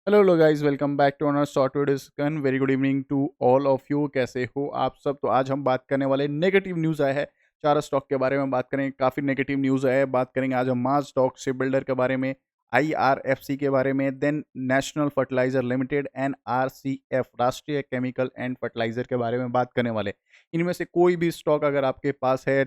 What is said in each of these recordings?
Hello guys, welcome back to another short video discussion. Very good evening to all of you. कैसे हो आप सब? तो आज हम बात करने वाले नेगेटिव न्यूज़ आया है, चार स्टॉक के बारे में बात करेंगे। काफ़ी नेगेटिव न्यूज़ आया है, बात करेंगे आज हम माज स्टॉक शिप बिल्डर के बारे में, आईआरएफसी के बारे में, देन नेशनल फर्टिलाइजर लिमिटेड, एनआरसीएफ राष्ट्रीय केमिकल एंड फर्टिलाइजर के बारे में बात करने वाले। इनमें से कोई भी स्टॉक अगर आपके पास है,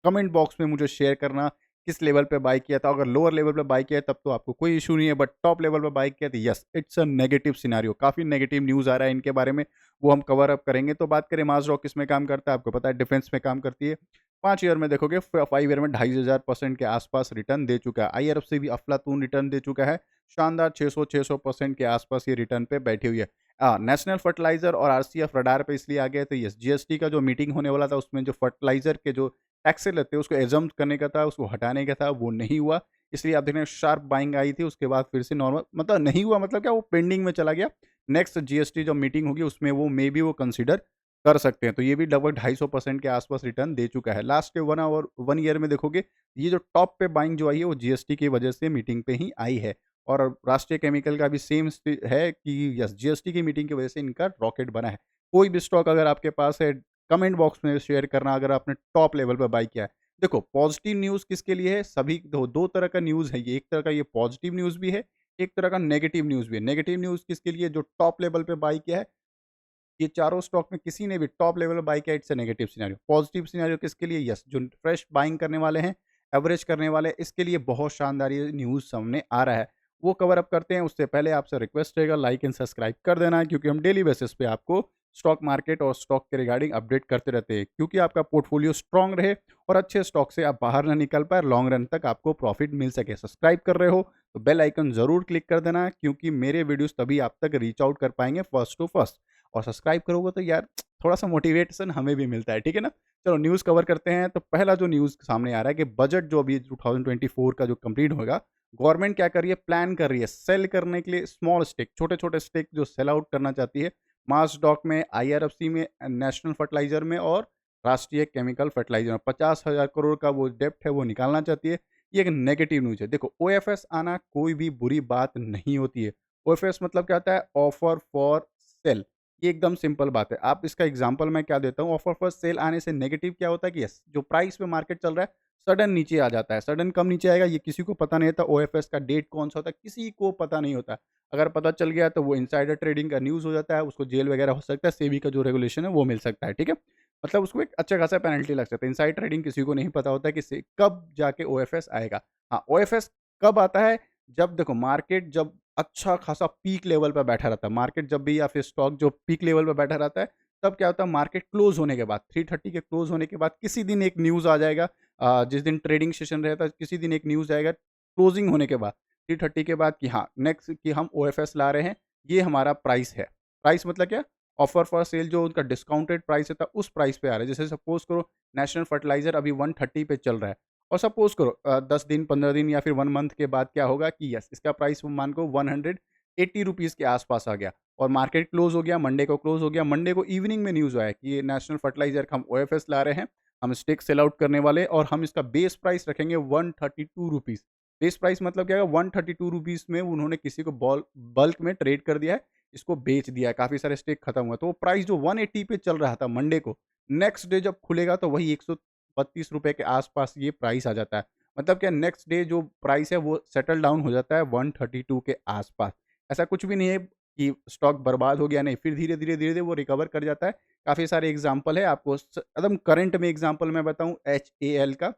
कमेंट बॉक्स में मुझे शेयर करना किस लेवल पे बाय किया था। अगर लोअर लेवल पे बाय किया है तब तो आपको कोई इशू नहीं है, बट टॉप लेवल पे बाय किया तो yes, it's a negative scenario. काफ़ी नेगेटिव न्यूज़ आ रहा है इनके बारे में, वो हम कवर अप करेंगे। तो बात करें माजरॉक किस में काम करता है, आपको पता है डिफेंस में काम करती है। 5 ईयर में देखोगे, 5 ईयर में 2500% के आसपास रिटर्न दे चुका है। आईआरएफ से भी अफलातून रिटर्न दे चुका है, शानदार 600% के आसपास ये रिटर्न पे बैठी हुई है। नेशनल फर्टिलाइजर और आरसीएफ रडार पे इसलिए आ गए, तो यस, जीएसटी का जो मीटिंग होने वाला था उसमें जो फर्टिलाइजर के जो टैक्स लेते हैं उसको एजम्प्ट करने का था, उसको हटाने का था, वो नहीं हुआ। इसलिए आप देख रहे हैं शार्प बाइंग आई थी, उसके बाद फिर से नॉर्मल, मतलब नहीं हुआ मतलब क्या, वो पेंडिंग में चला गया। नेक्स्ट जीएसटी जो मीटिंग होगी उसमें वो मे बी वो कंसीडर कर सकते हैं। तो ये भी लगभग 250% के आसपास रिटर्न दे चुका है। लास्ट के 1 ईयर में देखोगे, ये जो टॉप पे बाइंग जो आई है वो जीएसटी की वजह से मीटिंग पे ही आई है। और राष्ट्रीय केमिकल का भी सेम है कि यस, जीएसटी की मीटिंग की वजह से इनका रॉकेट बना है। कोई भी स्टॉक अगर आपके पास है, कमेंट बॉक्स में शेयर करना अगर आपने टॉप लेवल पे बाय किया है। देखो, पॉजिटिव न्यूज़ किसके लिए है? सभी दो तरह का न्यूज़ है ये। एक तरह का ये पॉजिटिव न्यूज़ भी है, एक तरह का नेगेटिव न्यूज़ भी है। नेगेटिव न्यूज़ किसके लिए? जो टॉप लेवल पे बाय किया है, ये चारों स्टॉक में किसी ने भी टॉप लेवल पे बाय किया, it's a negative scenario. Positive scenario किसके लिए? यस, जो फ्रेश बाइंग करने वाले हैं, एवरेज करने वाले हैं, इसके लिए बहुत शानदार ये न्यूज़ सामने आ रहा है। वो कवर अप करते हैं, उससे पहले आपसे रिक्वेस्ट रहेगा लाइक एंड सब्सक्राइब कर देना है, क्योंकि हम डेली बेसिस पे आपको स्टॉक मार्केट और स्टॉक के रिगार्डिंग अपडेट करते रहते हैं, क्योंकि आपका पोर्टफोलियो स्ट्रांग रहे और अच्छे स्टॉक से आप बाहर ना निकल पाए, लॉन्ग रन तक आपको प्रॉफिट मिल सके। सब्सक्राइब कर रहे हो तो बेल आइकन जरूर क्लिक कर देना, क्योंकि मेरे वीडियोस तभी आप तक रीच आउट कर पाएंगे फर्स्ट टू फर्स्ट। और सब्सक्राइब करोगे तो यार थोड़ा-सा मोटिवेशन हमें भी मिलता है, ठीक है ना? चलो न्यूज़ कवर करते हैं। तो पहला जो न्यूज़ सामने आ रहा है कि बजट जो अभी 2024 का जो कंप्लीट होगा, गवर्नमेंट क्या कर रही है, प्लान कर रही है सेल करने के लिए स्मॉल स्टेक, छोटे-छोटे स्टेक जो सेल आउट करना चाहती है, मास स्टॉक में, आईआरएफसी में, नेशनल फर्टिलाइज़र में और राष्ट्रीय केमिकल फर्टिलाइज़र में 50,000 करोड़ का वो डेब्ट है वो निकालना चाहती है। ये एक नेगेटिव न्यूज़ है। देखो, ओएफएस आना कोई भी बुरी बात नहीं होती है। ओएफएस मतलब क्या होता है? Offer for sale. ये एकदम सिंपल बात है। आप इसका एग्ज़ाम्पल मैं क्या देता हूँ, ऑफर फॉर सेल आने से नेगेटिव क्या होता है कि यस, जो प्राइस पे मार्केट चल रहा है, सडन नीचे आ जाता है। सडन कब नीचे आएगा ये किसी को पता नहीं होता। ओएफएस का डेट कौन-सा होता है, किसी को पता नहीं होता। अगर पता चल गया तो वो इनसाइडर ट्रेडिंग का न्यूज़ हो जाता है, उसको जेल वगैरह हो सकता है, सेबी का जो रेगुलेशन है वो मिल सकता है, ठीक है? मतलब उसको एक अच्छा खासा पेनल्टी लग सकता है। इनसाइड ट्रेडिंग किसी को नहीं पता होता है कि से कब जाके ओएफएस आएगा। हाँ, ओएफएस कब आता है? जब देखो मार्केट जब अच्छा खासा पीक लेवल पे बैठा रहता है। मार्केट जब भी या फिर स्टॉक जो पीक लेवल पे बैठा रहता है, तब क्या होता है, मार्केट क्लोज़ होने के बाद 330 के क्लोज़ होने के बाद किसी दिन एक न्यूज़ आ जाएगा। जिस दिन ट्रेडिंग सेशन रहता है, किसी दिन एक न्यूज़ आएगा क्लोजिंग होने के बाद, 330 के बाद कि हाँ, नेक्स्ट कि हम ओएफएस ला रहे हैं, ये हमारा प्राइस है। प्राइस मतलब क्या? ऑफर फॉर सेल जो उनका डिस्काउंटेड प्राइस था, उस प्राइस पे आ रहा है। जैसे सपोज़ करो नेशनल फर्टिलाइज़र अभी 130 पे चल रहा है और सपोज़ करो 10 दिन, 15 दिन या फिर 1 मंथ के बाद क्या होगा कि यस, इसका प्राइस मान को 180 रुपीज़ के आस-पास आ गया और मार्केट क्लोज़ हो गया, मंडे को क्लोज़ हो गया। मंडे को इवनिंग में न्यूज़ आया कि ये नेशनल फर्टिलाइज़र का हम ओएफएस ला रहे हैं, हम स्टेक सेल आउट करने वाले और हम इसका बेस प्राइस रखेंगे 132 रुपीज़। बेस प्राइस मतलब क्या है? 132 रुपीज़ में उन्होंने किसी को बल्क में ट्रेड कर दिया है, इसको बेच दिया है, काफ़ी सारे स्टेक खत्म हुआ। तो वो प्राइस जो 180 पे चल रहा था मंडे को, नेक्स्ट डे जब खुलेगा तो वही ₹132 के आस-पास ये प्राइस आ जाता है। मतलब क्या, नेक्स्ट डे जो प्राइस है वो सेटल डाउन हो जाता है 132 के आस-पास। ऐसा कुछ भी नहीं है कि स्टॉक बर्बाद हो गया, नहीं, फिर धीरे-धीरे, धीरे-धीरे वो रिकवर कर जाता है। काफ़ी सारे एग्ज़ाम्पल है आपको एकदम करंट में एग्ज़ाम्पल मैं बताऊँ एचएएल का।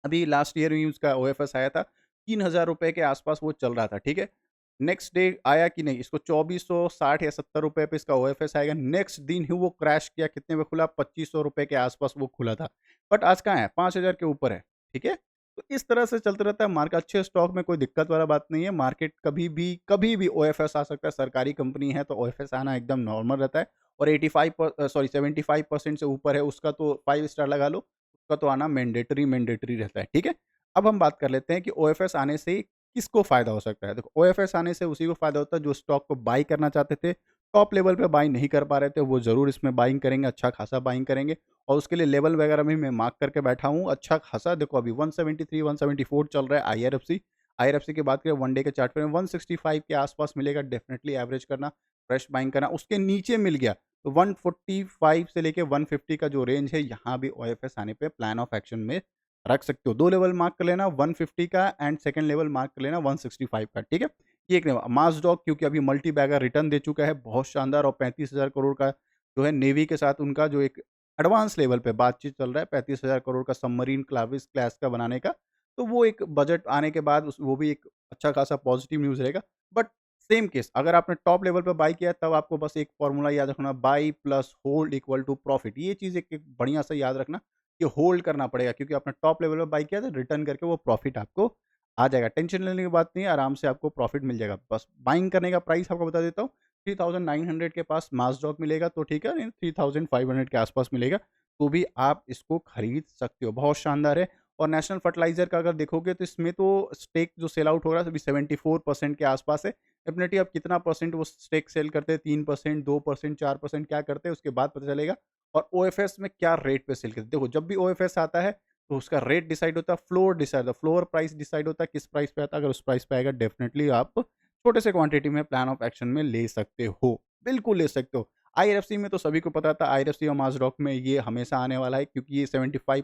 अभी लास्ट ईयर ही उसका ओएफएस आया था, ₹3000 के आस-पास वो चल रहा था, ठीक है? नेक्स्ट डे आया कि नहीं, इसको 2460 या ₹70 पे इसका ओएफएस आएगा। नेक्स्ट दिन ही वो क्रैश किया, कितने में खुला? ₹2500 के आस-पास वो खुला था। बट आज कहाँ है? 5000 के ऊपर है, ठीक है? तो इस तरह से चलता रहता है मार्केट। अच्छे स्टॉक में कोई दिक्कत वाला बात नहीं है। मार्केट कभी भी ओएफएस आ सकता है। सरकारी कंपनी है तो ओएफएस आना एकदम नॉर्मल रहता है और 75% से ऊपर है उसका तो 5 स्टार लगा लो, उसका तो आना मैंडेटरी रहता है, ठीक है? अब हम बात कर लेते हैं कि ओएफएस आने से किसको फ़ायदा हो सकता है? देखो, ओएफएस आने से उसी को फ़ायदा होता है जो स्टॉक को बाय करना चाहते थे, टॉप लेवल पे बाय नहीं कर पा रहे थे, वो ज़रूर इसमें बाइंग करेंगे, अच्छा खासा बाइंग करेंगे और उसके लिए लेवल वगैरह भी मैं मार्क करके बैठा हूँ, अच्छा खासा। देखो, अभी 173, 174 चल रहा है आईआरएफसी। आईआरएफसी की बात करें वन डे के चार्ट पे 165 के आसपास मिलेगा, डेफिनेटली एवरेज करना, फ्रेश बाइंग करना। उसके नीचे मिल गया तो 145 से लेके 150 का जो रेंज है, यहाँ भी ओएफएस आने पे प्लान ऑफ एक्शन में रख सकते हो। 2 लेवल मार्क कर लेना 150 का एंड सेकंड लेवल मार्क कर लेना 165 का, ठीक है? ये एक लेवल। माज़डॉक क्योंकि अभी मल्टी बैगर रिटर्न दे चुका है, बहुत शानदार, और 35,000 करोड़ का जो है नेवी के साथ उनका जो एक एडवांस लेवल पे बातचीत चल रहा है 35,000 करोड़ का सबमरीन क्लाविस क्लास का बनाने का। तो वो एक बजट आने के बाद वो भी एक अच्छा खासा पॉजिटिव न्यूज़ रहेगा। बट सेम केस अगर आपने टॉप लेवल पे बाय किया तब आपको बस एक फॉर्मूला याद रखना, buy plus hold equal to profit. ये चीज़ एक बढ़िया सा याद रखना कि होल्ड करना पड़ेगा, क्योंकि आपने टॉप लेवल पे बाय किया तो रिटर्न करके वो प्रॉफिट आपको आ जाएगा। टेंशन लेने की बात नहीं है, आराम से आपको प्रॉफिट मिल जाएगा। बस बाइंग करने का प्राइस आपको बता देता हूँ, 3900 के पास माज़डॉक मिलेगा तो ठीक है, नहीं 3500 के आसपास मिलेगा तो भी आप इसको खरीद सकते हो। बहुत शानदार है। और नेशनल फर्टिलाइज़र का अगर देखोगे तो इसमें तो स्टेक जो सेल आउट हो रहा है अभी 74% के आसपास है। डेफिनिटली अब कितना परसेंट वो स्टेक सेल करते हैं, 3%, 2%, 4% क्या करते हैं उसके बाद पता चलेगा। और ओएफएस में क्या रेट पे सेल करते हैं। देखो जब भी ओएफएस आता है तो उसका रेट डिसाइड होता है, फ्लोर डिसाइड होता है, फ्लोर प्राइस डिसाइड होता है किस प्राइस पे आता है। अगर उस प्राइस पे आएगा डेफिनिटली आप छोटे से क्वांटिटी में प्लान ऑफ एक्शन में ले सकते हो, बिल्कुल ले सकते हो। आईआरएफसी में तो सभी को पता था, आईआरएफसी और माज़डॉक में ये हमेशा आने वाला है, क्योंकि ये 75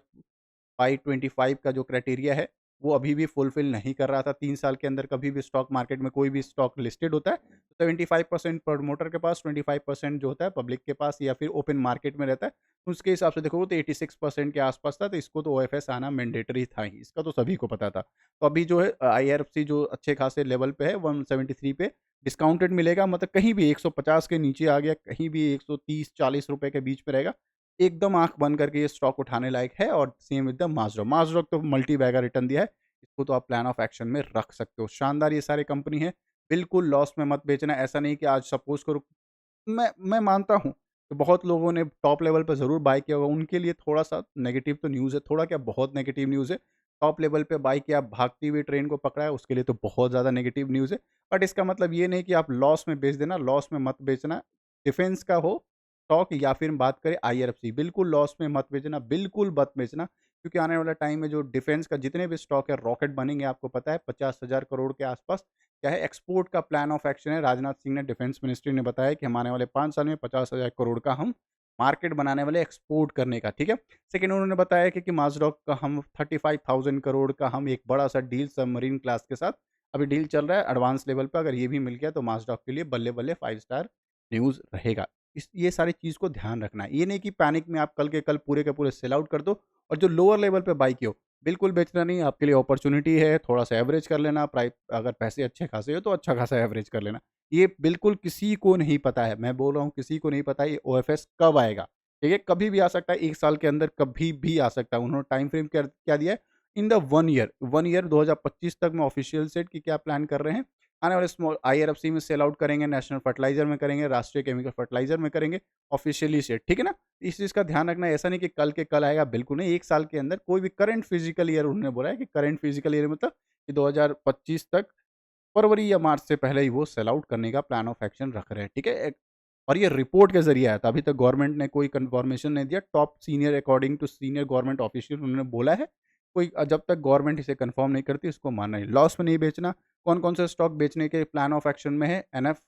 बाई 25 का जो क्राइटेरिया है, वो अभी भी फुलफ़िल नहीं कर रहा था। 3 साल के अंदर कभी भी स्टॉक मार्केट में कोई भी स्टॉक लिस्टेड होता है, तो 75% प्रमोटर के पास, 25% जो होता है पब्लिक के पास या फिर ओपन मार्केट में रहता है। तो उसके हिसाब से देखोगे तो 86% के आसपास था, तो इसको तो ओएफएस आना मैंडेटरी था ही, इसका तो सभी को पता था। तो अभी जो है आईआरएफसी जो अच्छे खासे लेवल पे है 173 पे डिस्काउंटेड मिलेगा, मतलब कहीं भी 150 के नीचे आ गया, कहीं भी 130-40 रुपए के बीच में रहेगा। एकदम आँख बंद करके ये स्टॉक उठाने लायक है। और सेम विद द माज़डॉक। माज़डॉक तो मल्टी बैगर रिटर्न दिया है, इसको तो आप प्लान ऑफ एक्शन में रख सकते हो। शानदार ये सारी कंपनी है, बिल्कुल लॉस में मत बेचना। ऐसा नहीं कि आज सपोज़ करो, मैं मानता हूँ कि बहुत लोगों ने टॉप लेवल पे ज़रूर बाय किया होगा, उनके लिए थोड़ा-सा नेगेटिव तो न्यूज़ है, थोड़ा क्या बहुत नेगेटिव न्यूज़ है। टॉप लेवल पे बाय किया, भागती हुई ट्रेन को पकड़ा है, उसके लिए तो बहुत ज़्यादा नेगेटिव न्यूज़ है। बट इसका मतलब ये नहीं कि आप लॉस में बेच देना, लॉस में मत बेचना। डिफेंस का हो स्टॉक या फिर बात करें आईआरएफसी, बिल्कुल लॉस में मत बेचना, बिल्कुल मत बेचना, क्योंकि आने वाला टाइम में जो डिफेंस का जितने भी स्टॉक है रॉकेट बनेंगे, आपको पता है 50,000 करोड़ के आसपास। क्या है, एक्सपोर्ट का प्लान ऑफ एक्शन है। राजनाथ सिंह ने, डिफेंस मिनिस्ट्री ने बताया कि हम आने वाले 5 साल में 50,000 करोड़ का हम मार्केट बनाने वाले एक्सपोर्ट करने का, ठीक है। सेकंड उन्होंने बताया कि माज़डॉक का हम 35,000 करोड़ का हम एक बड़ा सा डील सबमरीन क्लास के साथ अभी डील चल रहा है एडवांस लेवल पे। अगर ये भी मिल गया तो माज़डॉक के लिए बल्ले-बल्ले 5 स्टार न्यूज़ रहेगा। ये सारी चीज़ को ध्यान रखना है। ये नहीं कि पैनिक में आप कल के कल पूरे के पूरे सेल आउट कर दो और जो लोअर लेवल पे बाय किए हो, बिल्कुल बेचना नहीं। आपके लिए अपॉर्च्युनिटी है, थोड़ा-सा एवरेज कर लेना। अगर पैसे अच्छे खासे हो तो अच्छा खासा एवरेज कर लेना। ये बिल्कुल किसी को नहीं पता है, मैं बोल रहा हूँ किसी को नहीं पता है ये ओएफएस कब आएगा, ठीक है? कभी भी आ सकता है, 1 साल के अंदर कभी भी आ सकता है। उन्होंने टाइम फ्रेम क्या क्या दिया है? इन द 1 ईयर 2025 तक में ऑफिशियल सेट कि क्या प्लान कर रहे हैं। आने वाले स्मॉल आईआरएफसी में सेल आउट करेंगे, नेशनल फर्टिलाइज़र में करेंगे, राष्ट्रीय केमिकल फर्टिलाइज़र में करेंगे, ऑफिशियली सेट, ठीक है ना? इस चीज़ का ध्यान रखना है, ऐसा नहीं कि कल के कल आएगा, बिल्कुल नहीं। 1 साल के अंदर कोई भी करंट फिजिकल ईयर, उन्होंने बोला है कि करंट फिजिकल ईयर मतलब कि 2025 तक फरवरी या मार्च से पहले ही वो सेल आउट करने का प्लान ऑफ एक्शन रख रहे हैं, ठीक है? और ये रिपोर्ट के ज़रिए आया था, अभी तक गवर्नमेंट ने कोई कन्फर्मेशन नहीं दिया। Top senior according to senior government official उन्होंने बोला है, कोई जब तक गवर्नमेंट इसे कन्फर्म नहीं करती इसको मानना नहीं। लॉस में नहीं बेचना। कौन-कौन से स्टॉक बेचने के प्लान ऑफ एक्शन में है? एनएफ,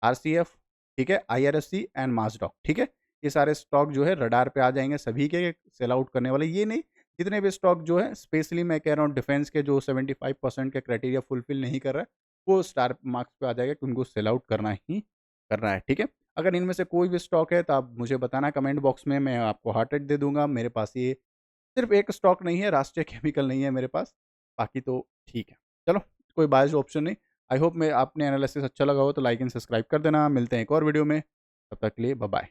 आरसीएफ, ठीक है? आईआरएससी एंड माज़डॉक, ठीक है? ये सारे स्टॉक जो है रडार पे आ जाएँगे सभी के सेल आउट करने वाले। ये नहीं, जितने भी स्टॉक जो है स्पेशली मैं कह रहा हूँ डिफेंस के जो 75% के क्राइटेरिया फुलफिल नहीं कर रहा है, वो स्टार मार्क्स पे आ जाएगा कि उनको सेल आउट करना ही करना है, ठीक है? अगर इनमें से कोई भी स्टॉक है तो आप मुझे बताना कमेंट बॉक्स में, मैं आपको हार्ट रेट दे दूँगा। मेरे पास ये सिर्फ़ एक स्टॉक नहीं है, राष्ट्रीय केमिकल नहीं है मेरे पास, बाकी तो ठीक है। चलो, कोई बायस्ड ऑप्शन नहीं। आई होप मैं आपने एनालिसिस अच्छा लगा हो तो लाइक एंड सब्सक्राइब कर देना। मिलते हैं एक और वीडियो में, तब तक के लिए बाय-बाय।